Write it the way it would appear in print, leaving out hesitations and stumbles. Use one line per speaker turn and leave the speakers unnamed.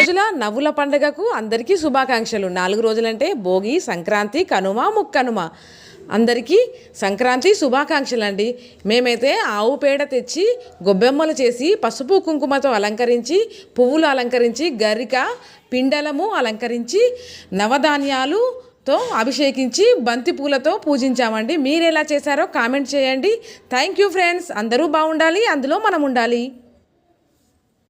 రోజుల నవ్వుల పండుగకు అందరికీ శుభాకాంక్షలు. 4 రోజులంటే భోగి, సంక్రాంతి, కనుమ, ముక్కనుమ. అందరికీ సంక్రాంతి శుభాకాంక్షలు అండి. మేమైతే ఆవు పేడ తెచ్చి గొబ్బెమ్మలు చేసి పసుపు కుంకుమతో అలంకరించి, పువ్వులు అలంకరించి, గరిక పిండలము అలంకరించి, నవధాన్యాలుతో అభిషేకించి, బంతి పూలతో పూజించామండి. మీరు ఎలా చేశారో కామెంట్ చేయండి. Thank you friends. అందరూ బాగుండాలి, అందులో మనం ఉండాలి.